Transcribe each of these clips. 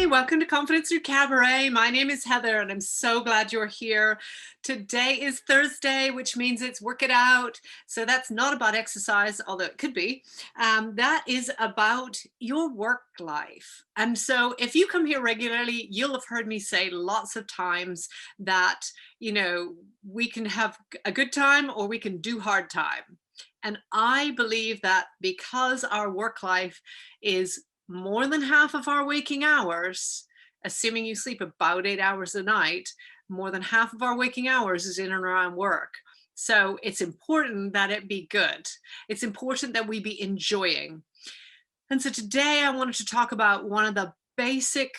welcome to Confidence Through Cabaret. My name is Heather and I'm so glad you're here. Today is Thursday, which means it's Work It Out. So that's not about exercise, although it could be. That is about your work life. And so if you come here regularly, you'll have heard me say lots of times that, we can have a good time or we can do hard time. And I believe that because our work life is more than half of our waking hours, assuming you sleep about 8 hours a night, more than half of our waking hours is in and around work. So it's important that it be good. It's important that we be enjoying. And so today I wanted to talk about one of the basic,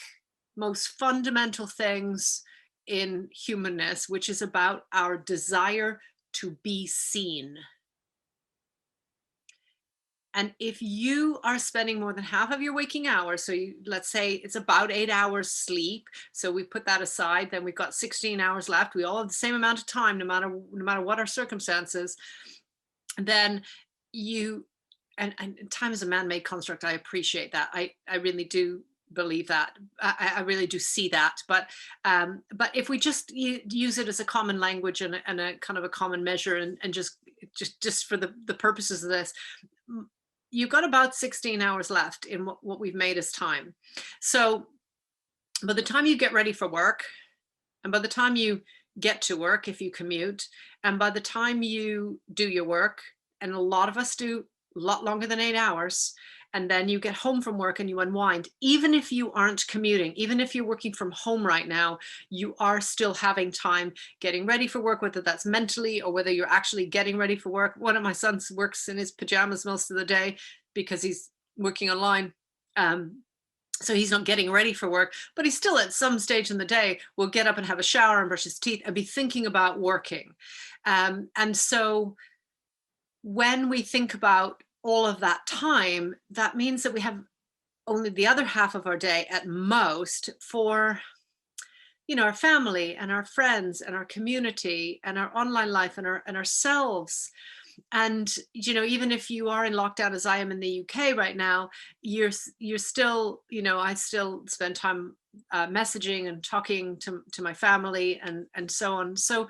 most fundamental things in humanness, which is about our desire to be seen. And if you are spending more than half of your waking hours, so let's say it's about 8 hours sleep, so we put that aside, then we've got 16 hours left. We all have the same amount of time, no matter what our circumstances. Then you, and time is a man-made construct. I appreciate that. I really do believe that. I really do see that. But if we just use it as a common language and a kind of a common measure, and just for the purposes of this, you've got about 16 hours left in what we've made as time. So by the time you get ready for work, and by the time you get to work, if you commute, and by the time you do your work, and a lot of us do a lot longer than 8 hours, and then you get home from work and you unwind, even if you aren't commuting, even if you're working from home right now, you are still having time getting ready for work, whether that's mentally or whether you're actually getting ready for work. One of my sons works in his pajamas most of the day because he's working online. So he's not getting ready for work, but he still at some stage in the day will get up and have a shower and brush his teeth and be thinking about working. And so when we think about all of that time, that means that we have only the other half of our day at most for our family and our friends and our community and our online life and ourselves. And even if you are in lockdown, as I am in the UK right now, you're still, I still spend time messaging and talking to my family and so on. So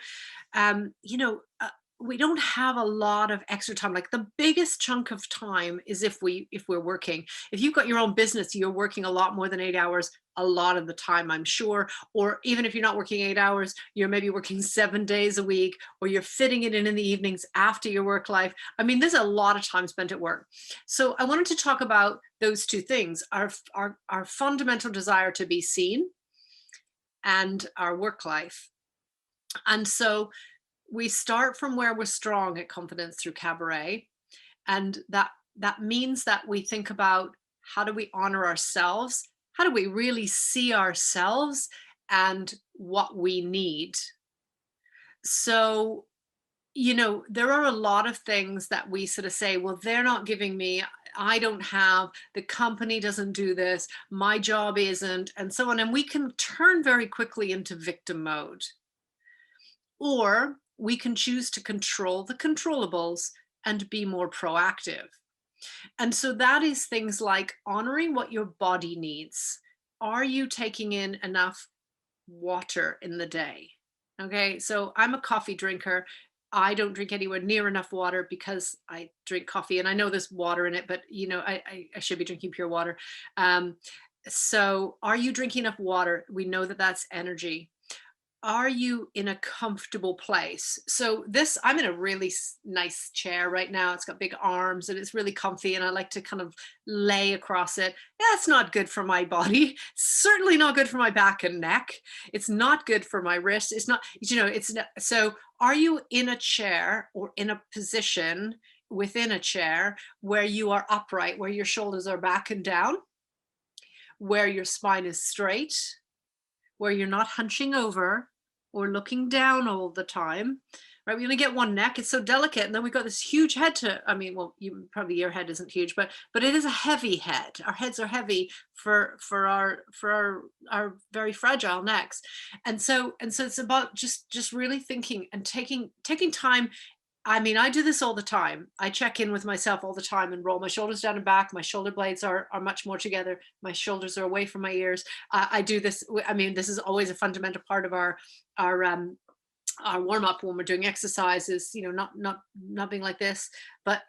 we don't have a lot of extra time. Like the biggest chunk of time is if we're working. If you've got your own business, you're working a lot more than 8 hours a lot of the time, I'm sure. Or even if you're not working 8 hours, you're maybe working 7 days a week, or you're fitting it in the evenings after your work life. I mean, there's a lot of time spent at work. So I wanted to talk about those two things, our fundamental desire to be seen and our work life. And so we start from where we're strong at Confidence Through Cabaret. And that means that we think about, how do we honor ourselves? How do we really see ourselves and what we need? So, there are a lot of things that we sort of say, well, they're not giving me, I don't have, the company doesn't do this, my job isn't, and so on. And we can turn very quickly into victim mode. Or we can choose to control the controllables and be more proactive. And so that is things like honoring what your body needs. Are you taking in enough water in the day? Okay, so I'm a coffee drinker. I don't drink anywhere near enough water because I drink coffee and I know there's water in it, but I should be drinking pure water. So are you drinking enough water? We know that that's energy. Are you in a comfortable place? So I'm in a really nice chair right now. It's got big arms and it's really comfy, and I like to kind of lay across it. That's not good for my body. Certainly not good for my back and neck. It's not good for my wrist. It's not, it's not. So are you in a chair or in a position within a chair where you are upright, where your shoulders are back and down, where your spine is straight, where you're not hunching over or looking down all the time, right? We only get one neck. It's so delicate. And then we've got this huge head well, probably your head isn't huge, but it is a heavy head. Our heads are heavy for our very fragile necks. And so it's about just really thinking and taking time I mean, I do this all the time. I check in with myself all the time and roll my shoulders down and back. My shoulder blades are much more together. My shoulders are away from my ears. I do this. I mean, this is always a fundamental part of our our warm up when we're doing exercises. You know, not being like this, but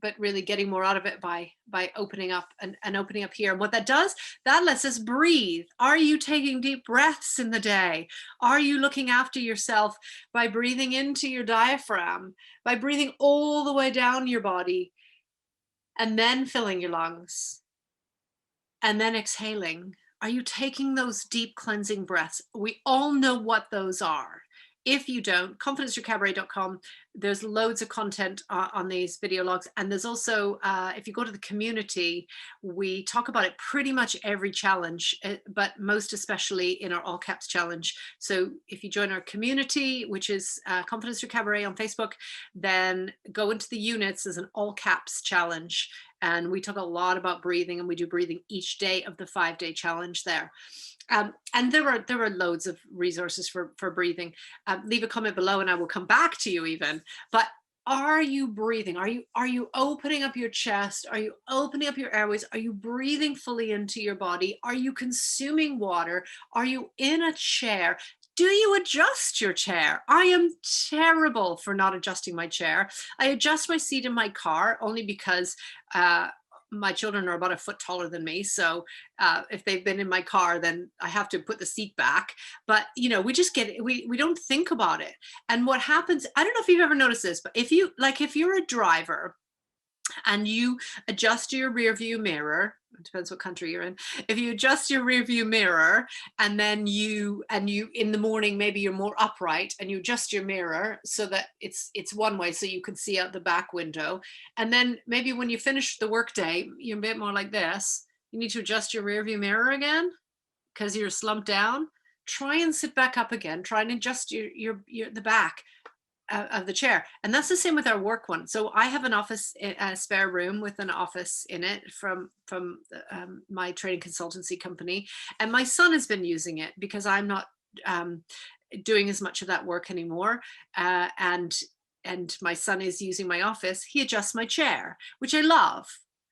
but really getting more out of it by opening up and opening up here. And what that does, that lets us breathe. Are you taking deep breaths in the day? Are you looking after yourself by breathing into your diaphragm, by breathing all the way down your body, and then filling your lungs, and then exhaling? Are you taking those deep cleansing breaths? We all know what those are. If you don't, confidencethroughcabaret.com, there's loads of content on these video logs. And there's also, if you go to the community, we talk about it pretty much every challenge, but most especially in our all caps challenge. So if you join our community, which is Confidence Through Cabaret on Facebook, then go into the units. There's an all caps challenge. And we talk a lot about breathing, and we do breathing each day of the 5-day challenge there. And there are loads of resources for breathing. Leave a comment below and I will come back to you even. But are you breathing? Are you opening up your chest? Are you opening up your airways? Are you breathing fully into your body? Are you consuming water? Are you in a chair? Do you adjust your chair? I am terrible for not adjusting my chair. I adjust my seat in my car only because my children are about a foot taller than me. So if they've been in my car, then I have to put the seat back. But, we just we don't think about it. And what happens, I don't know if you've ever noticed this, but if you're a driver and you adjust your rear view mirror, it depends what country you're in. If you adjust your rear view mirror and then you in the morning, maybe you're more upright and you adjust your mirror so that it's one way so you can see out the back window. And then maybe when you finish the workday, you're a bit more like this. You need to adjust your rear view mirror again because you're slumped down. Try and sit back up again. Try and adjust the back of the chair. And that's the same with our work one. So I have an office, a spare room with an office in it from my training consultancy company. And my son has been using it because I'm not doing as much of that work anymore. And my son is using my office. He adjusts my chair, which I love.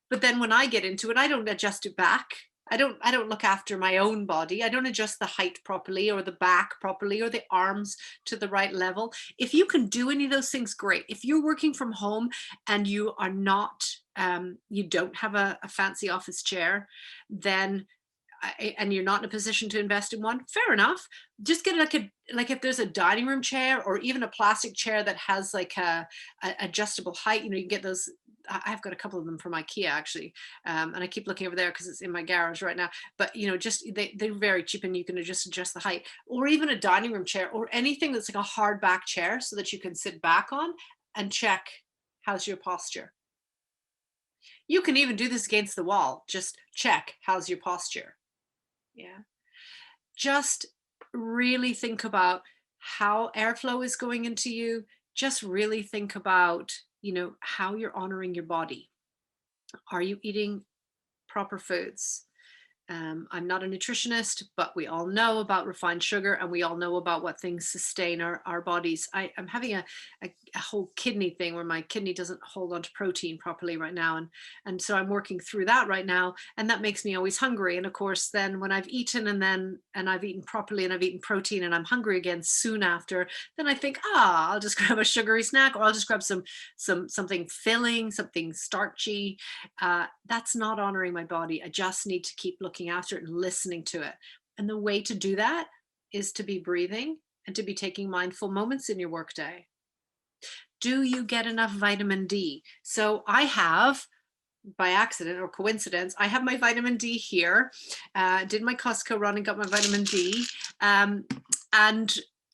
But then when I get into it, I don't adjust it back. I don't look after my own body. I don't adjust the height properly or the back properly or the arms to the right level. If you can do any of those things, great. If you're working from home and you are not, you don't have a fancy office chair, then and you're not in a position to invest in one, fair enough. Just get like if there's a dining room chair or even a plastic chair that has like a adjustable height, you can get those. I've got a couple of them from IKEA actually, and I keep looking over there because it's in my garage right now. But just they're very cheap, and you can just adjust the height, or even a dining room chair, or anything that's like a hard back chair, so that you can sit back on and check how's your posture. You can even do this against the wall. Just check how's your posture. Yeah. Just really think about how airflow is going into you. Just really think about how you're honoring your body. Are you eating proper foods? I'm not a nutritionist, but we all know about refined sugar, and we all know about what things sustain our bodies. I'm having a whole kidney thing where my kidney doesn't hold on to protein properly right now. And so I'm working through that right now. And that makes me always hungry. And of course, then when I've eaten and I've eaten properly and I've eaten protein and I'm hungry again soon after, then I think, I'll just grab a sugary snack, or I'll just grab something filling, something starchy. That's not honoring my body. I just need to keep looking after it and listening to it. And the way to do that is to be breathing and to be taking mindful moments in your workday. Do you get enough vitamin D? So I have, by accident or coincidence, I have my vitamin D here. Did my Costco run and got my vitamin D. And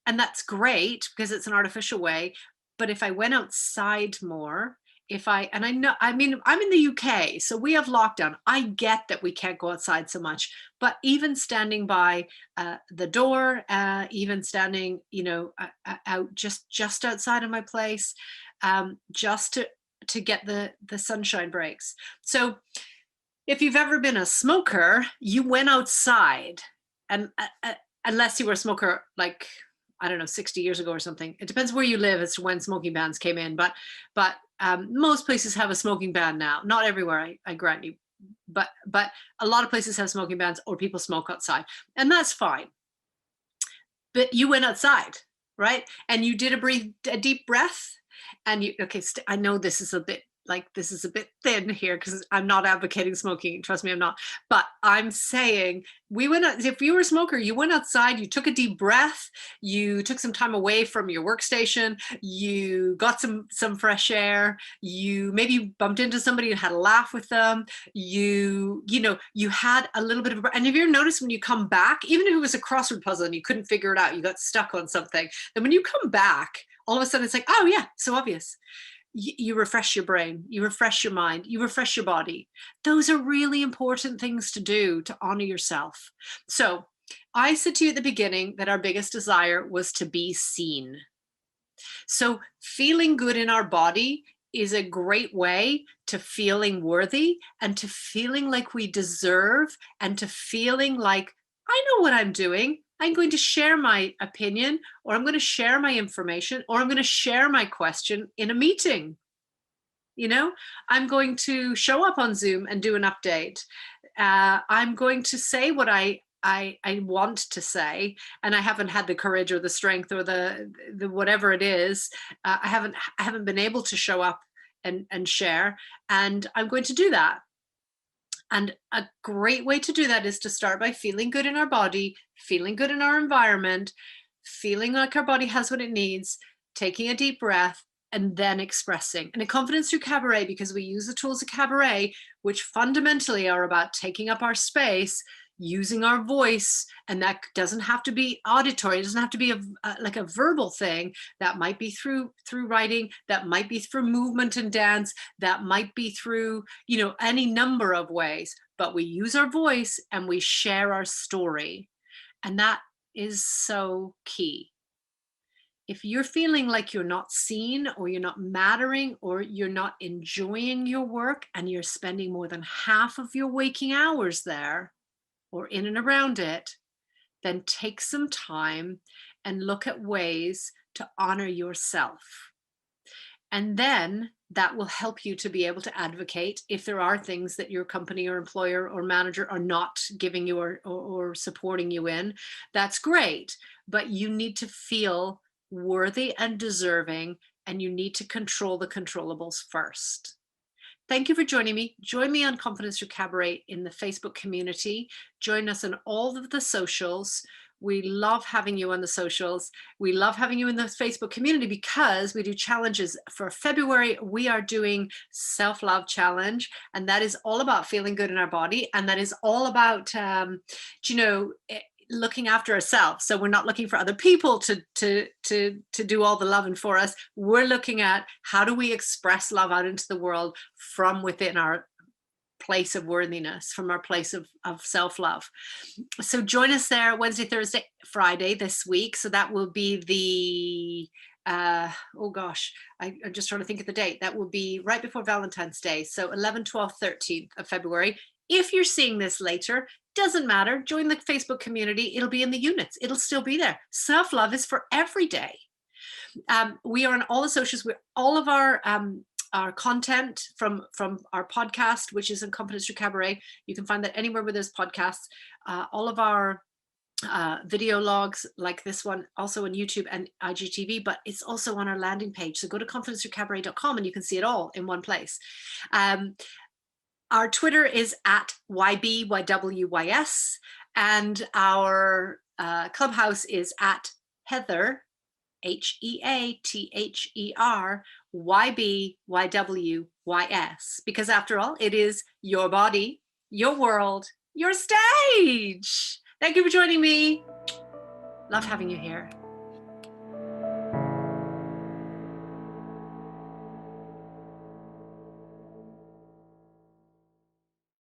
that's great because it's an artificial way. But if I went outside more, I'm in the UK, so we have lockdown. I get that we can't go outside so much, but even standing by the door, even standing, out just outside of my place, just to get the sunshine breaks. So if you've ever been a smoker, you went outside, and unless you were a smoker like I don't know, 60 years ago or something. It depends where you live as to when smoking bans came in, but most places have a smoking ban now. Not everywhere, I grant you, but a lot of places have smoking bans or people smoke outside, and that's fine. But you went outside, right? And you did a deep breath, and you, okay, I know this is a bit thin here because I'm not advocating smoking. Trust me, I'm not. But I'm saying we went out, if you were a smoker, you went outside, you took a deep breath, you took some time away from your workstation, you got some fresh air, you maybe bumped into somebody and had a laugh with them, you know, you had a little bit of, and have you ever noticed when you come back, even if it was a crossword puzzle and you couldn't figure it out, you got stuck on something, then when you come back, all of a sudden it's like, oh yeah, so obvious. You refresh your brain, you refresh your mind, you refresh your body. Those are really important things to do to honor yourself. So I said to you at the beginning that our biggest desire was to be seen. So feeling good in our body is a great way to feeling worthy and to feeling like we deserve and to feeling like, I know what I'm doing. I'm going to share my opinion, or I'm going to share my information, or I'm going to share my question in a meeting. You know, I'm going to show up on Zoom and do an update. I'm going to say what I want to say, and I haven't had the courage or the strength or the whatever it is. I haven't been able to show up and share, and I'm going to do that. And a great way to do that is to start by feeling good in our body, feeling good in our environment, feeling like our body has what it needs, taking a deep breath, and then expressing. And in Confidence Through Cabaret, because we use the tools of Cabaret, which fundamentally are about taking up our space, using our voice, and that doesn't have to be auditory. It doesn't have to be like a verbal thing. That might be through writing, that might be through movement and dance, that might be through, you know, any number of ways, but we use our voice and we share our story. And that is so key. If you're feeling like you're not seen or you're not mattering or you're not enjoying your work and you're spending more than half of your waking hours there or in and around it, then take some time and look at ways to honor yourself. And then that will help you to be able to advocate if there are things that your company or employer or manager are not giving you or supporting you in. That's great, but you need to feel worthy and deserving, and you need to control the controllables first. Thank you for joining me. Join me on Confidence Through Cabaret in the Facebook community. Join us on all of the socials. We love having you on the socials. We love having you in the Facebook community because we do challenges. For February, we are doing Self-Love Challenge, and that is all about feeling good in our body. And that is all about, you know, looking after ourselves. So we're not looking for other people to do all the loving for us. We're looking at how do we express love out into the world from within our place of worthiness, from our place of self-love. So join us there Wednesday, Thursday, Friday this week. So that will be the oh gosh, I'm just trying to think of the date. That will be right before Valentine's Day. So 11, 12, 13th of February. If you're seeing this later, doesn't matter. Join the Facebook community. It'll be in the units. It'll still be there. Self-love is for every day. We are on all the socials. All of our content from our podcast, which is in Confidence Through Cabaret. You can find that anywhere where there's podcasts. All of our video logs like this one, also on YouTube and IGTV, but it's also on our landing page. So go to confidencethroughcabaret.com and you can see it all in one place. Our Twitter is at YBYWYS, and our Clubhouse is at Heather, HEATHER, YBYWYS, because after all, it is your body, your world, your stage. Thank you for joining me. Love having you here.